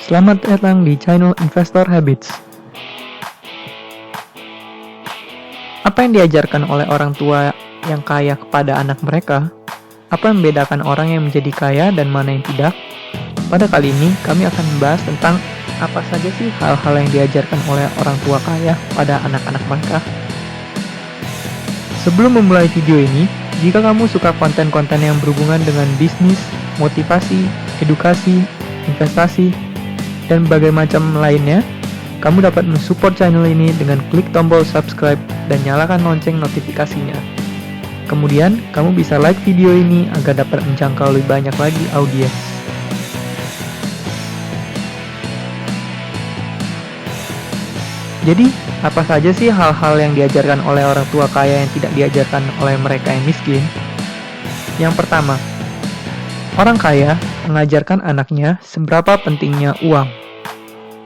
Selamat datang di channel Investor Habits. Apa yang diajarkan oleh orang tua yang kaya kepada anak mereka? Apa yang membedakan orang yang menjadi kaya dan mana yang tidak? Pada kali ini, kami akan membahas tentang apa saja sih hal-hal yang diajarkan oleh orang tua kaya pada anak-anak mereka. Sebelum memulai video ini, jika kamu suka konten-konten yang berhubungan dengan bisnis, motivasi, edukasi, investasi, dan berbagai macam lainnya, kamu dapat mensupport channel ini dengan klik tombol subscribe dan nyalakan lonceng notifikasinya. Kemudian, kamu bisa like video ini agar dapat menjangkau lebih banyak lagi audiens. Jadi, apa saja sih hal-hal yang diajarkan oleh orang tua kaya yang tidak diajarkan oleh mereka yang miskin? Yang pertama, orang kaya mengajarkan anaknya seberapa pentingnya uang.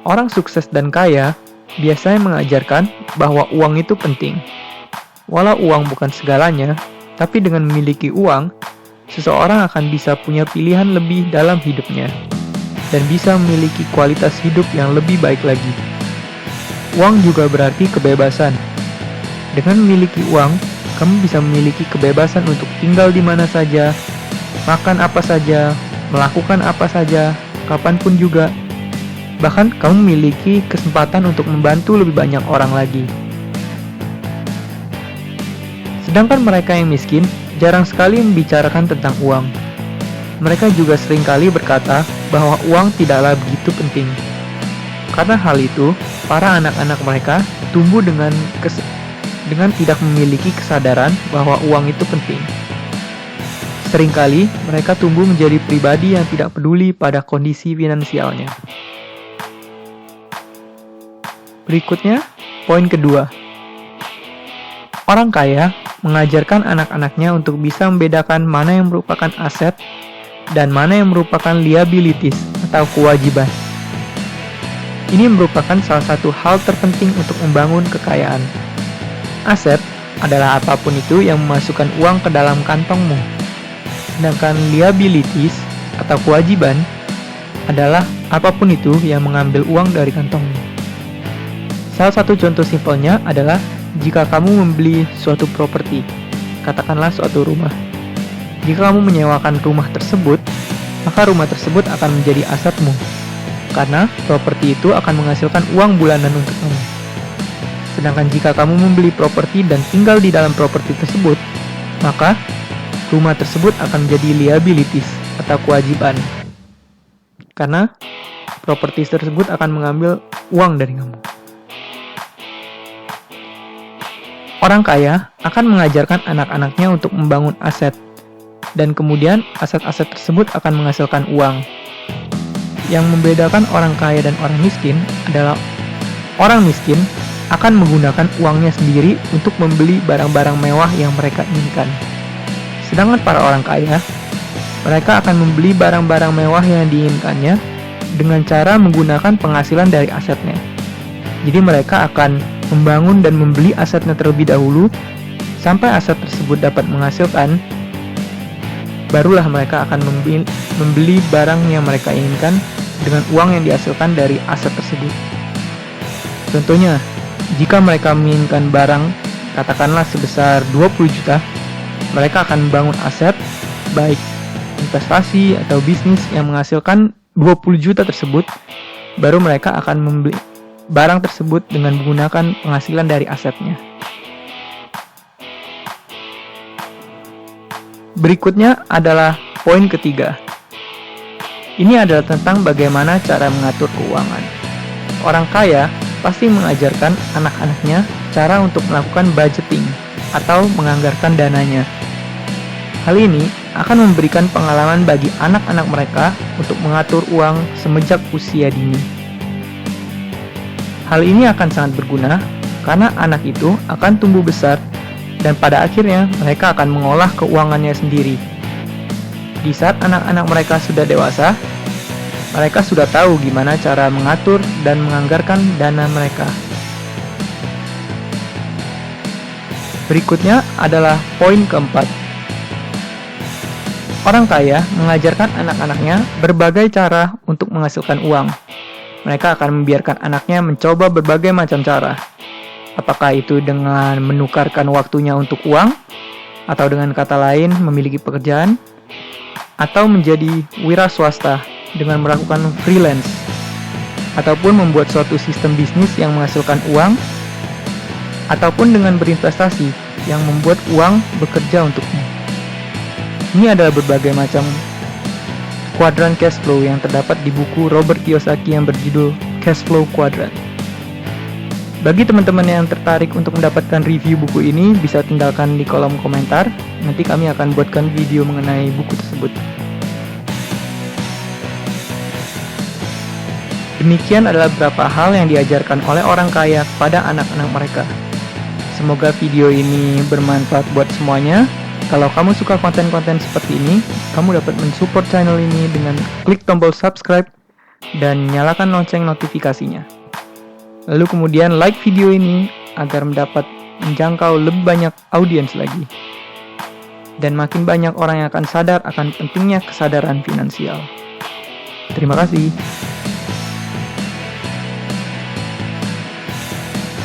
Orang sukses dan kaya biasanya mengajarkan bahwa uang itu penting. Walau uang bukan segalanya, tapi dengan memiliki uang, seseorang akan bisa punya pilihan lebih dalam hidupnya dan bisa memiliki kualitas hidup yang lebih baik lagi. Uang juga berarti kebebasan. Dengan memiliki uang, kamu bisa memiliki kebebasan untuk tinggal di mana saja, makan apa saja, melakukan apa saja, kapanpun juga. Bahkan kamu memiliki kesempatan untuk membantu lebih banyak orang lagi. Sedangkan mereka yang miskin jarang sekali membicarakan tentang uang. Mereka juga seringkali berkata bahwa uang tidaklah begitu penting. Karena hal itu, para anak-anak mereka tumbuh dengan tidak memiliki kesadaran bahwa uang itu penting. Seringkali mereka tumbuh menjadi pribadi yang tidak peduli pada kondisi finansialnya. Berikutnya, poin kedua. Orang kaya mengajarkan anak-anaknya untuk bisa membedakan mana yang merupakan aset dan mana yang merupakan liabilities atau kewajiban. Ini merupakan salah satu hal terpenting untuk membangun kekayaan. Aset adalah apapun itu yang memasukkan uang ke dalam kantongmu. Sedangkan liabilities atau kewajiban adalah apapun itu yang mengambil uang dari kantongmu. Salah satu contoh simpelnya adalah jika kamu membeli suatu properti, katakanlah suatu rumah. Jika kamu menyewakan rumah tersebut, maka rumah tersebut akan menjadi asetmu, karena properti itu akan menghasilkan uang bulanan untuk kamu. Sedangkan jika kamu membeli properti dan tinggal di dalam properti tersebut, maka rumah tersebut akan menjadi liabilities atau kewajiban, karena properti tersebut akan mengambil uang dari kamu. Orang kaya akan mengajarkan anak-anaknya untuk membangun aset, dan kemudian aset-aset tersebut akan menghasilkan uang. Yang membedakan orang kaya dan orang miskin adalah orang miskin akan menggunakan uangnya sendiri untuk membeli barang-barang mewah yang mereka inginkan. Sedangkan para orang kaya, mereka akan membeli barang-barang mewah yang diinginkannya dengan cara menggunakan penghasilan dari asetnya. Jadi mereka akan membangun dan membeli asetnya terlebih dahulu sampai aset tersebut dapat menghasilkan, barulah mereka akan membeli barang yang mereka inginkan dengan uang yang dihasilkan dari aset tersebut. Contohnya, jika mereka menginginkan barang katakanlah sebesar 20 juta, mereka akan membangun aset baik investasi atau bisnis yang menghasilkan 20 juta tersebut, baru mereka akan membeli barang tersebut dengan menggunakan penghasilan dari asetnya. Berikutnya adalah poin ketiga. Ini adalah tentang bagaimana cara mengatur keuangan. Orang kaya pasti mengajarkan anak-anaknya cara untuk melakukan budgeting atau menganggarkan dananya. Hal ini akan memberikan pengalaman bagi anak-anak mereka untuk mengatur uang semenjak usia dini. Hal ini akan sangat berguna karena anak itu akan tumbuh besar dan pada akhirnya mereka akan mengolah keuangannya sendiri. Di saat anak-anak mereka sudah dewasa, mereka sudah tahu gimana cara mengatur dan menganggarkan dana mereka. Berikutnya adalah poin keempat. Orang kaya mengajarkan anak-anaknya berbagai cara untuk menghasilkan uang. Mereka akan membiarkan anaknya mencoba berbagai macam cara. Apakah itu dengan menukarkan waktunya untuk uang, atau dengan kata lain memiliki pekerjaan, atau menjadi wira swasta dengan melakukan freelance, ataupun membuat suatu sistem bisnis yang menghasilkan uang, ataupun dengan berinvestasi yang membuat uang bekerja untukmu. Ini adalah berbagai macam kuadran cash flow yang terdapat di buku Robert Kiyosaki yang berjudul Cash Flow Quadrant. Bagi teman-teman yang tertarik untuk mendapatkan review buku ini, bisa tinggalkan di kolom komentar. Nanti kami akan buatkan video mengenai buku tersebut. Demikian adalah beberapa hal yang diajarkan oleh orang kaya kepada anak-anak mereka. Semoga video ini bermanfaat buat semuanya. Kalau kamu suka konten-konten seperti ini, kamu dapat mensupport channel ini dengan klik tombol subscribe dan nyalakan lonceng notifikasinya. Lalu kemudian like video ini agar menjangkau lebih banyak audiens lagi. Dan makin banyak orang yang akan sadar akan pentingnya kesadaran finansial. Terima kasih.